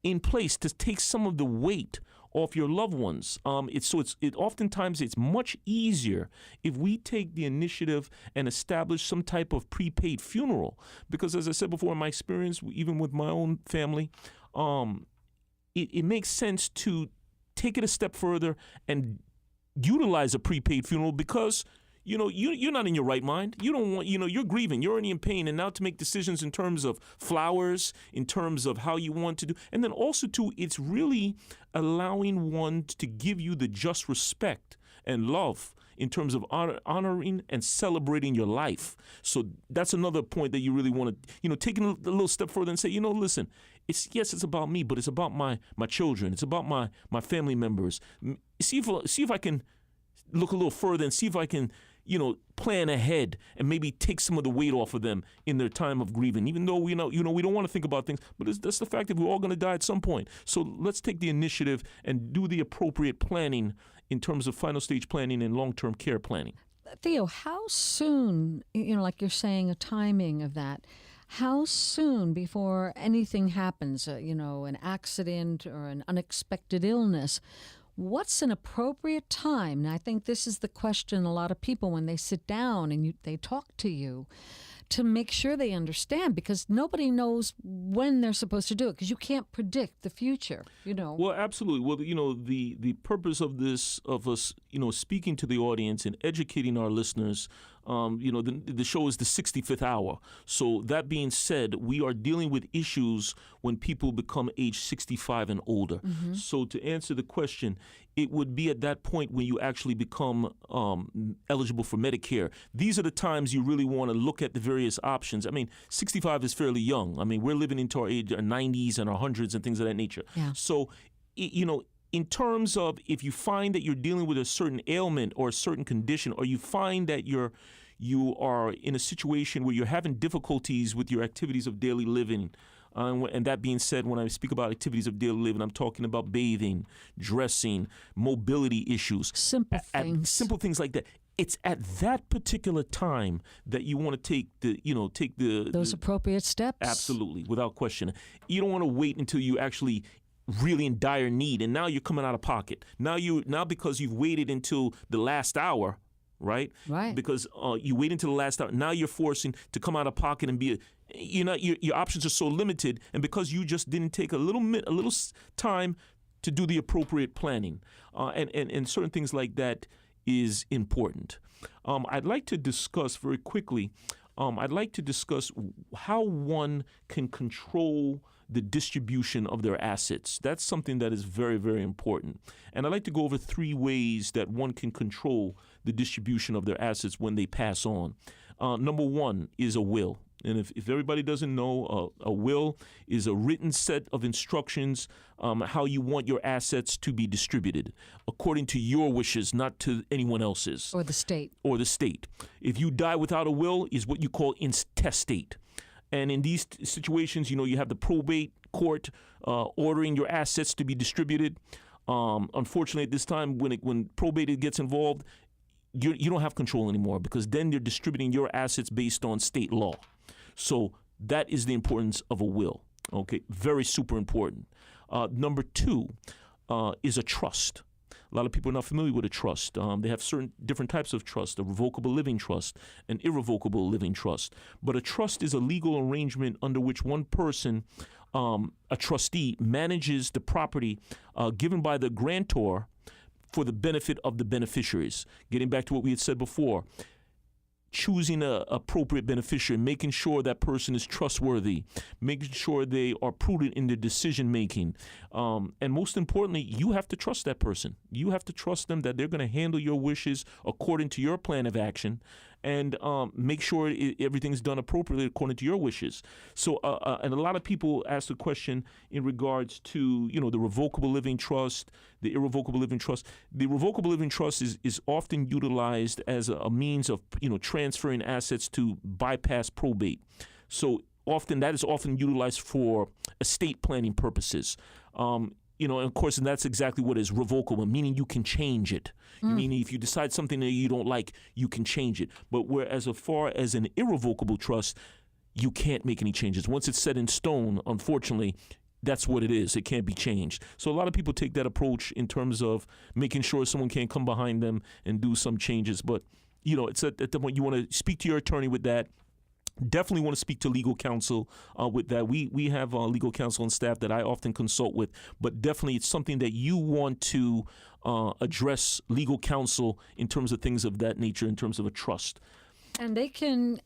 in place to take some of the weight off your loved ones. Oftentimes it's much easier if we take the initiative and establish some type of prepaid funeral. Because as I said before, in my experience, even with my own family, it makes sense to take it a step further and utilize a prepaid funeral because you're not in your right mind. You don't want, you're grieving, you're already in pain, and now to make decisions in terms of flowers, in terms of how you want to do, and then also too, it's really allowing one to give you the just respect and love in terms of honoring and celebrating your life. So that's another point that you really want to, taking a little step further and say, listen, it's about me, but it's about my children. It's about my family members. See if I can look a little further and see if I can, plan ahead and maybe take some of the weight off of them in their time of grieving. Even though we don't want to think about things, but that's the fact that we're all going to die at some point. So let's take the initiative and do the appropriate planning in terms of final stage planning and long-term care planning. Theo, how soon, like you're saying, a timing of that, how soon before anything happens, an accident or an unexpected illness, what's an appropriate time? And I think this is the question a lot of people when they sit down and they talk to you, to make sure they understand, because nobody knows when they're supposed to do it, because you can't predict the future, Well, absolutely. Well, the purpose of us, speaking to the audience and educating our listeners, the show is the 65th hour. So that being said, we are dealing with issues when people become age 65 and older. Mm-hmm. So to answer the question, it would be at that point when you actually become eligible for Medicare. These are the times you really want to look at the various options. I mean, 65 is fairly young. I mean, we're living into our age, our 90s and our 100s and things of that nature. Yeah. So, in terms of if you find that you're dealing with a certain ailment or a certain condition, or you find that you are in a situation where you're having difficulties with your activities of daily living, and that being said, when I speak about activities of daily living, I'm talking about bathing, dressing, mobility issues. Simple things like that. It's at that particular time that you want to take those appropriate steps. Absolutely, without question. You don't want to wait until you actually really in dire need, and now you're coming out of pocket. Now because you've waited until the last hour, right? Right. Because you wait until the last hour. Now you're forcing to come out of pocket and be your options are so limited, and because you just didn't take a little time to do the appropriate planning, and certain things like that is important. I'd like to discuss very quickly. I'd like to discuss how one can control the distribution of their assets. That's something that is very, very important. And I'd like to go over 3 ways that one can control the distribution of their assets when they pass on. Number 1 is a will. And if everybody doesn't know, a will is a written set of instructions how you want your assets to be distributed according to your wishes, not to anyone else's. Or the state. Or the state. If you die without a will, is what you call intestate. And in these situations, you have the probate court ordering your assets to be distributed. Unfortunately, at this time, when probate gets involved, you don't have control anymore, because then they're distributing your assets based on state law. So that is the importance of a will. Okay, very super important. Number 2 is a trust. A lot of people are not familiar with a trust. They have certain different types of trust: a revocable living trust, an irrevocable living trust. But a trust is a legal arrangement under which one person, a trustee, manages the property given by the grantor for the benefit of the beneficiaries. Getting back to what we had said before, choosing an appropriate beneficiary, making sure that person is trustworthy, making sure they are prudent in their decision making. And most importantly, you have to trust that person. You have to trust them that they're going to handle your wishes according to your plan of action, and make sure everything's done appropriately according to your wishes. So, and a lot of people ask the question in regards to, the revocable living trust, the irrevocable living trust. The revocable living trust is often utilized as a means of, transferring assets to bypass probate. So that is often utilized for estate planning purposes. And of course, and that's exactly what is revocable, meaning you can change it. Meaning if you decide something that you don't like, you can change it. But whereas as far as an irrevocable trust, you can't make any changes. Once it's set in stone, unfortunately, that's what it is. It can't be changed. So a lot of people take that approach in terms of making sure someone can't come behind them and do some changes. But, it's at the point you want to speak to your attorney with that. Definitely want to speak to legal counsel with that. We have legal counsel on staff that I often consult with, but definitely it's something that you want to address legal counsel in terms of things of that nature, in terms of a trust. And they can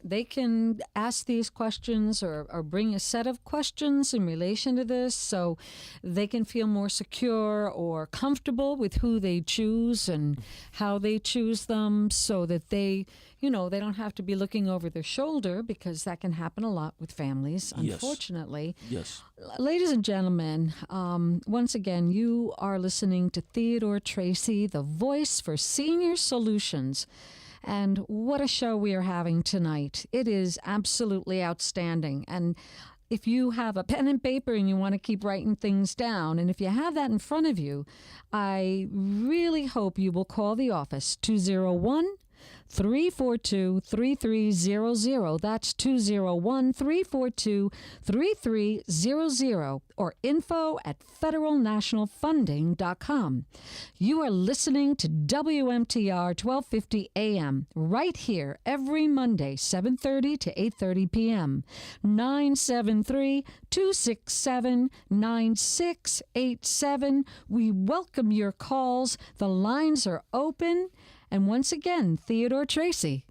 ask these questions or bring a set of questions in relation to this, so they can feel more secure or comfortable with who they choose and how they choose them, so that they don't have to be looking over their shoulder, because that can happen a lot with families, unfortunately. Yes. Ladies and gentlemen, once again, you are listening to Theodore Tracey, the voice for senior solutions. And what a show we are having tonight. It is absolutely outstanding. And if you have a pen and paper and you want to keep writing things down, and if you have that in front of you, I really hope you will call the office, 201-342-3300. That's 201-342-3300, or info@federalnationalfunding.com. You are listening to WMTR 1250 AM, right here every Monday, 7:30 to 8:30 p.m. 973-267-9687. We welcome your calls. The lines are open. And once again, Theodore Tracey.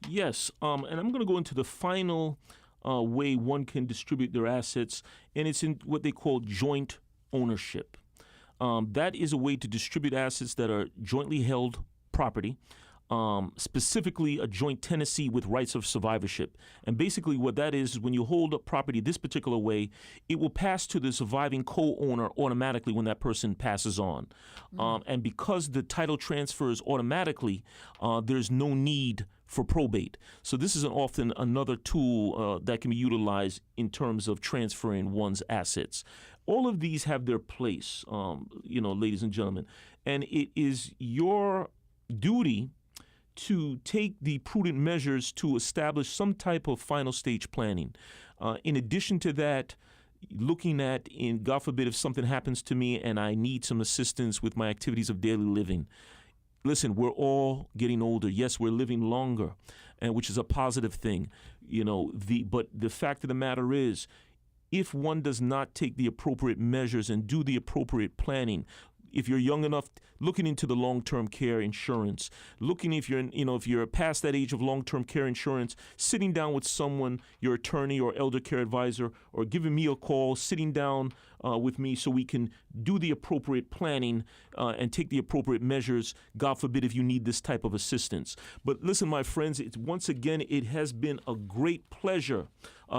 Yes, and I'm going to go into the final way one can distribute their assets, and it's in what they call joint ownership. That is a way to distribute assets that are jointly held property, specifically a joint tenancy with rights of survivorship. And basically what that is when you hold a property this particular way, it will pass to the surviving co-owner automatically when that person passes on. And because the title transfers automatically, there's no need for probate. So this is often another tool that can be utilized in terms of transferring one's assets. All of these have their place, ladies and gentlemen. And it is your duty to take the prudent measures to establish some type of final stage planning. In addition to that, looking at, God forbid, if something happens to me and I need some assistance with my activities of daily living, listen, we're all getting older. Yes, we're living longer, and which is a positive thing. But the fact of the matter is, if one does not take the appropriate measures and do the appropriate planning, if you're young enough, looking into the long-term care insurance, if you're past that age of long-term care insurance, sitting down with someone, your attorney or elder care advisor, or giving me a call, sitting down with me so we can do the appropriate planning and take the appropriate measures, God forbid, if you need this type of assistance. But listen, my friends, once again, it has been a great pleasure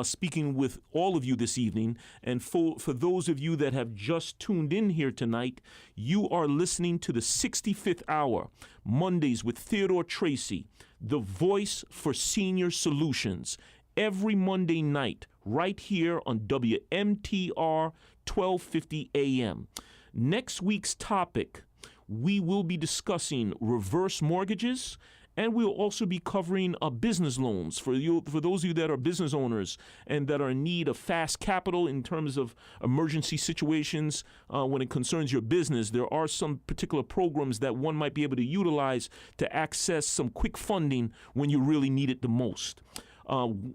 speaking with all of you this evening. And for those of you that have just tuned in here tonight, you are listening to the 65th Hour, Mondays with Theodore Tracey, the voice for senior solutions, every Monday night right here on WMTR 1250 AM. Next week's topic, we will be discussing reverse mortgages, and we'll also be covering business loans for those of you that are business owners and that are in need of fast capital in terms of emergency situations. When it concerns your business, there are some particular programs that one might be able to utilize to access some quick funding when you really need it the most.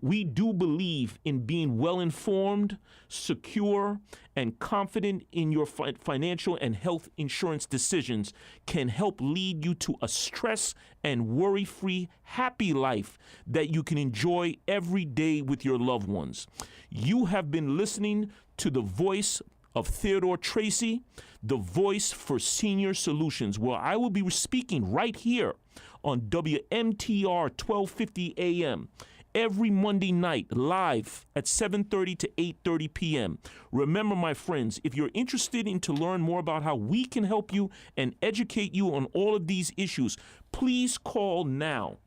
We do believe in being well-informed, secure, and confident in your financial and health insurance decisions can help lead you to a stress and worry-free, happy life that you can enjoy every day with your loved ones. You have been listening to the voice of Theodore Tracey, the voice for senior solutions, where I will be speaking right here on WMTR 1250 AM. Every Monday night, live at 7:30 to 8:30 p.m. Remember, my friends, if you're interested in to learn more about how we can help you and educate you on all of these issues, please call now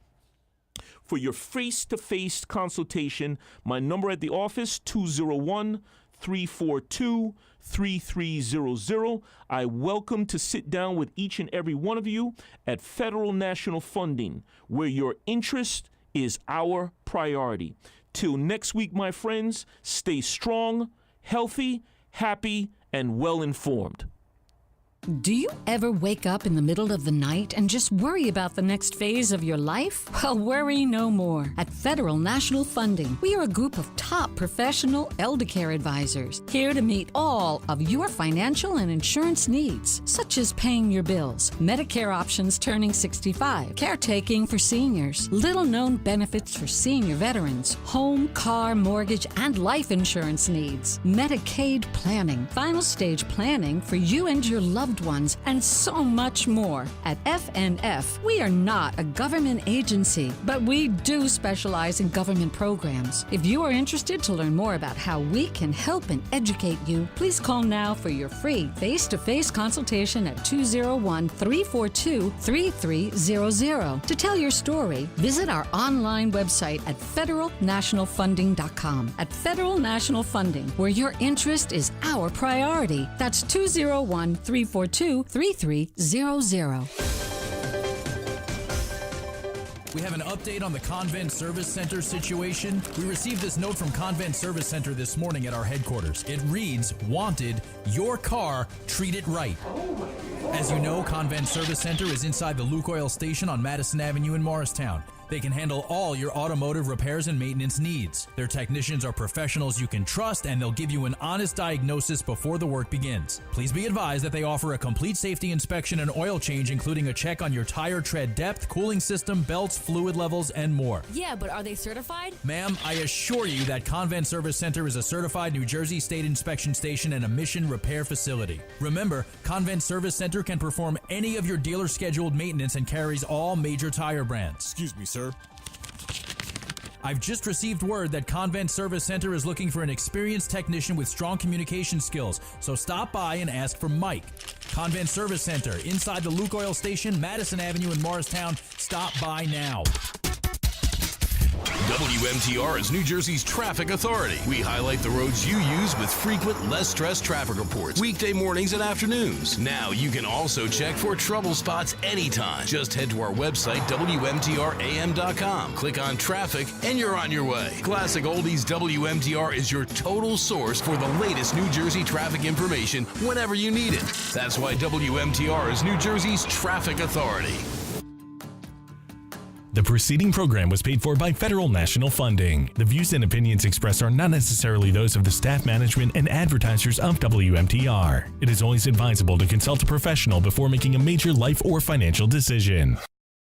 for your face-to-face consultation. My number at the office, 201-342-3300. I welcome to sit down with each and every one of you at Federal National Funding, where your interest is our priority. Till next week, my friends, stay strong, healthy, happy, and well-informed. Do you ever wake up in the middle of the night and just worry about the next phase of your life? Well, worry no more. At Federal National Funding, we are a group of top professional elder care advisors here to meet all of your financial and insurance needs, such as paying your bills, Medicare options turning 65, caretaking for seniors, little-known benefits for senior veterans, home, car, mortgage, and life insurance needs, Medicaid planning, final stage planning for you and your loved ones, and so much more. At FNF, we are not a government agency, but we do specialize in government programs. If you are interested to learn more about how we can help and educate you, please call now for your free face-to-face consultation at 201-342-3300. To tell your story, visit our online website at federalnationalfunding.com. At Federal National Funding, where your interest is our priority. That's 201-342-3300. We have an update on the Convent Service Center situation. We received this note from Convent Service Center this morning at our headquarters. It reads, "Wanted, your car, treat it right." As you know, Convent Service Center is inside the Luke Oil station on Madison Avenue in Morristown. They can handle all your automotive repairs and maintenance needs. Their technicians are professionals you can trust, and they'll give you an honest diagnosis before the work begins. Please be advised that they offer a complete safety inspection and oil change, including a check on your tire tread depth, cooling system, belts, fluid levels, and more. Yeah, but are they certified? Ma'am, I assure you that Convent Service Center is a certified New Jersey State inspection station and emission repair facility. Remember, Convent Service Center can perform any of your dealer-scheduled maintenance and carries all major tire brands. Excuse me, sir. I've just received word that Convent Service Center is looking for an experienced technician with strong communication skills, so stop by and ask for Mike. Convent Service Center, inside the Luke Oil station, Madison Avenue in Morristown. Stop by now. WMTR is New Jersey's traffic authority. We highlight the roads you use with frequent, less stressed traffic reports, weekday mornings and afternoons. Now you can also check for trouble spots anytime. Just head to our website, WMTRAM.com. Click on traffic, and you're on your way. Classic Oldies WMTR is your total source for the latest New Jersey traffic information whenever you need it. That's why WMTR is New Jersey's traffic authority. The preceding program was paid for by federal national funding. The views and opinions expressed are not necessarily those of the staff, management, and advertisers of WMTR. It is always advisable to consult a professional before making a major life or financial decision.